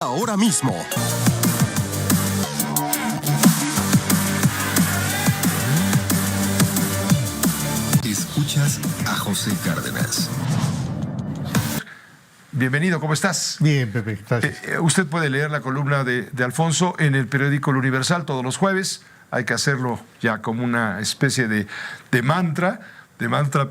Ahora mismo. Escuchas a José Cárdenas. Bienvenido, ¿cómo estás? Bien, Pepe, gracias. Usted puede leer la columna de Alfonso en el periódico El Universal todos los jueves. Hay que hacerlo ya como una especie de mantra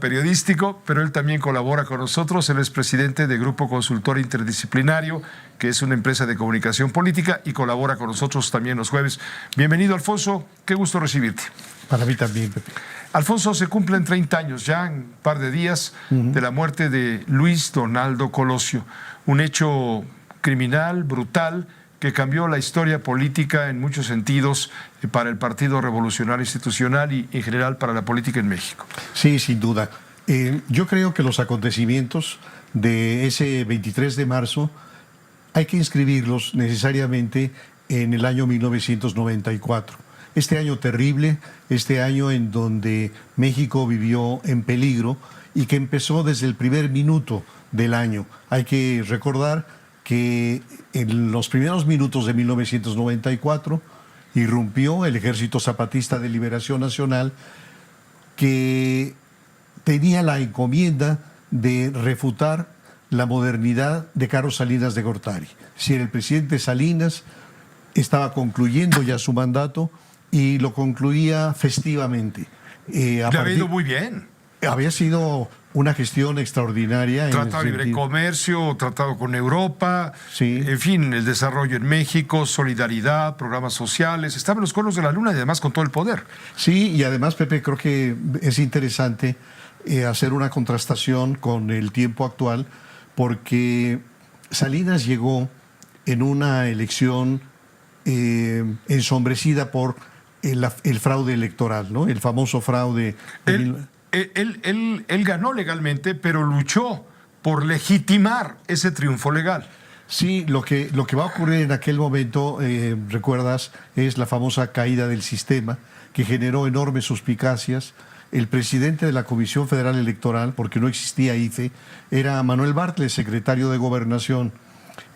periodístico, pero él también colabora con nosotros. Él es presidente de Grupo Consultor Interdisciplinario, que es una empresa de comunicación política, y colabora con nosotros también los jueves. Bienvenido, Alfonso, qué gusto recibirte. Para mí también, Pepe. Alfonso, se cumplen 30 años ya, en un par de días, de la muerte de Luis Donaldo Colosio, un hecho criminal, brutal, que cambió la historia política en muchos sentidos para el Partido Revolucionario Institucional y en general para la política en México. Sí, sin duda. Yo creo que los acontecimientos de ese 23 de marzo hay que inscribirlos necesariamente en el año 1994. Este año terrible, este año en donde México vivió en peligro y que empezó desde el primer minuto del año. Hay que recordar que en los primeros minutos de 1994 irrumpió el Ejército Zapatista de Liberación Nacional, que tenía la encomienda de refutar la modernidad de Carlos Salinas de Gortari. Si el presidente Salinas estaba concluyendo ya su mandato y lo concluía festivamente. Le había ido muy bien. Había sido una gestión extraordinaria. Tratado de libre comercio, tratado con Europa, sí. En fin, el desarrollo en México, solidaridad, programas sociales, estaba en los cuernos de la luna y además con todo el poder. Sí, y además, Pepe, creo que es interesante hacer una contrastación con el tiempo actual, porque Salinas llegó en una elección ensombrecida por el fraude electoral, ¿no? El famoso fraude. Él ganó legalmente, pero luchó por legitimar ese triunfo legal. Sí, lo que va a ocurrir en aquel momento, recuerdas, es la famosa caída del sistema, que generó enormes suspicacias. El presidente de la Comisión Federal Electoral, porque no existía IFE, era Manuel Bartlett, secretario de Gobernación.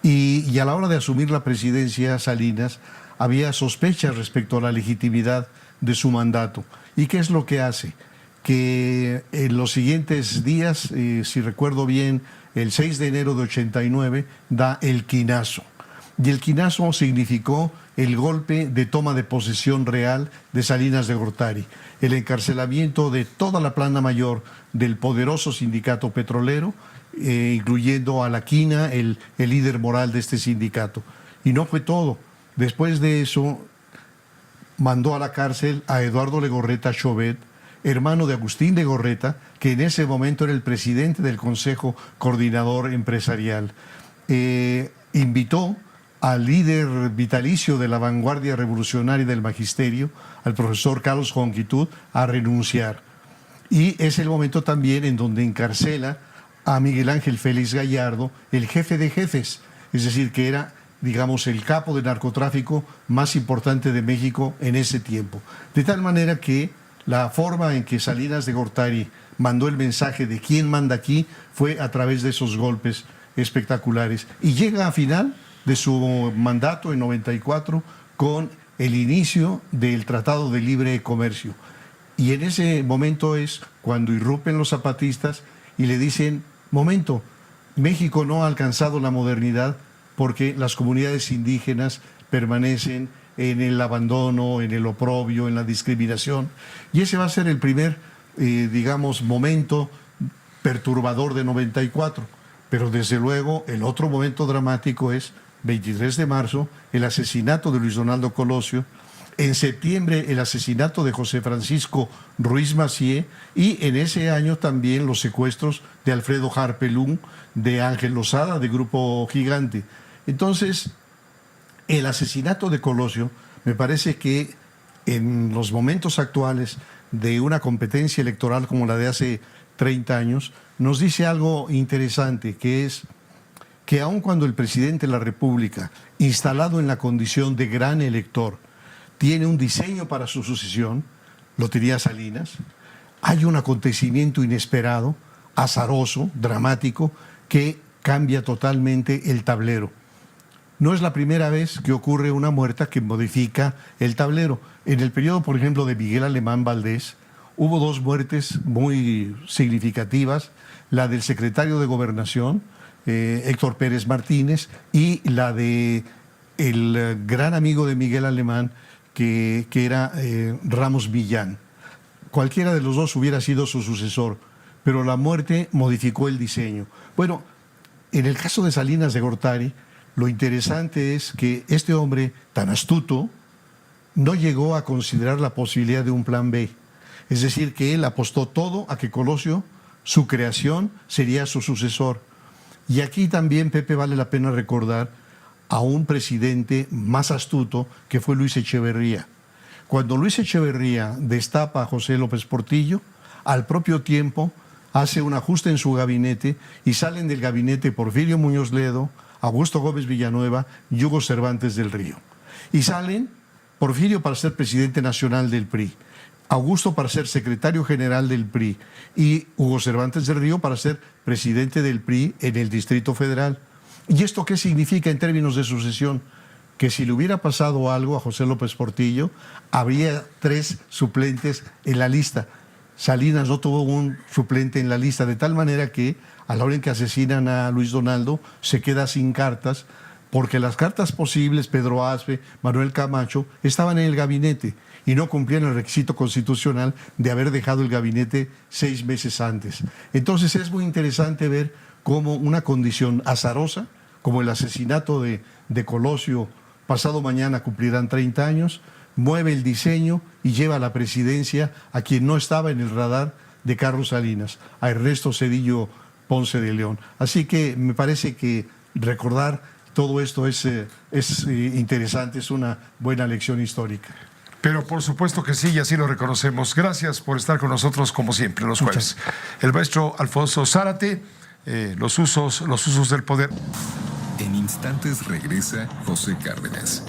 Y a la hora de asumir la presidencia, Salinas, había sospechas respecto a la legitimidad de su mandato. ¿Y qué es lo que hace? Que en los siguientes días, si recuerdo bien, el 6 de enero de 89, da el quinazo. Y el quinazo significó el golpe de toma de posesión real de Salinas de Gortari, el encarcelamiento de toda la plana mayor del poderoso sindicato petrolero, incluyendo a la Quina, el líder moral de este sindicato. Y no fue todo. Después de eso, mandó a la cárcel a Eduardo Legorreta Chauvet, hermano de Agustín Legorreta, que en ese momento era el presidente del Consejo Coordinador Empresarial. Invitó al líder vitalicio de la vanguardia revolucionaria del magisterio, al profesor Carlos Jonquitud, a renunciar. Y es el momento también en donde encarcela a Miguel Ángel Félix Gallardo, el jefe de jefes, es decir, que era, digamos, el capo de narcotráfico más importante de México en ese tiempo. De tal manera que la forma en que Salinas de Gortari mandó el mensaje de quién manda aquí fue a través de esos golpes espectaculares. Y llega a final de su mandato en 94 con el inicio del Tratado de Libre Comercio. Y en ese momento es cuando irrumpen los zapatistas y le dicen: momento, México no ha alcanzado la modernidad porque las comunidades indígenas permanecen en el abandono, en el oprobio, en la discriminación. Y ese va a ser el primer, digamos, momento perturbador de 94. Pero desde luego el otro momento dramático es 23 de marzo, el asesinato de Luis Donaldo Colosio. En septiembre, el asesinato de José Francisco Ruiz Massieu, y en ese año también los secuestros de Alfredo Harpelún, de Ángel Lozada, de Grupo Gigante. Entonces, el asesinato de Colosio me parece que en los momentos actuales de una competencia electoral como la de hace 30 años, nos dice algo interesante, que es que aun cuando el presidente de la República, instalado en la condición de gran elector, tiene un diseño para su sucesión, lo tenía Salinas, hay un acontecimiento inesperado, azaroso, dramático, que cambia totalmente el tablero. no es la primera vez que ocurre una muerte que modifica el tablero. En el periodo, por ejemplo, de Miguel Alemán Valdés, hubo dos muertes muy significativas, la del secretario de Gobernación, Héctor Pérez Martínez, y la de el gran amigo de Miguel Alemán, que era Ramos Millán. Cualquiera de los dos hubiera sido su sucesor, pero la muerte modificó el diseño. Bueno, en el caso de Salinas de Gortari, lo interesante es que este hombre tan astuto no llegó a considerar la posibilidad de un plan B. Es decir, que él apostó todo a que Colosio, su creación, sería su sucesor. Y aquí también, Pepe, vale la pena recordar a un presidente más astuto que fue Luis Echeverría. Cuando Luis Echeverría destapa a José López Portillo, al propio tiempo hace un ajuste en su gabinete y salen del gabinete Porfirio Muñoz Ledo, Augusto Gómez Villanueva y Hugo Cervantes del Río. Y salen Porfirio para ser presidente nacional del PRI, Augusto para ser secretario general del PRI y Hugo Cervantes del Río para ser presidente del PRI en el Distrito Federal. ¿Y esto qué significa en términos de sucesión? Que si le hubiera pasado algo a José López Portillo, habría 3 suplentes en la lista. Salinas no tuvo un suplente en la lista, de tal manera que a la hora en que asesinan a Luis Donaldo se queda sin cartas, porque las cartas posibles, Pedro Aspe, Manuel Camacho, estaban en el gabinete y no cumplían el requisito constitucional de haber dejado el gabinete 6 meses antes. Entonces es muy interesante ver cómo una condición azarosa, como el asesinato de Colosio, pasado mañana cumplirán 30 años, mueve el diseño y lleva a la presidencia a quien no estaba en el radar de Carlos Salinas, a Ernesto Zedillo Ponce de León. Así que me parece que recordar todo esto es interesante, es una buena lección histórica. Pero por supuesto que sí, y así lo reconocemos. Gracias por estar con nosotros como siempre los jueves. El maestro Alfonso Zárate, los usos del poder. En instantes regresa José Cárdenas.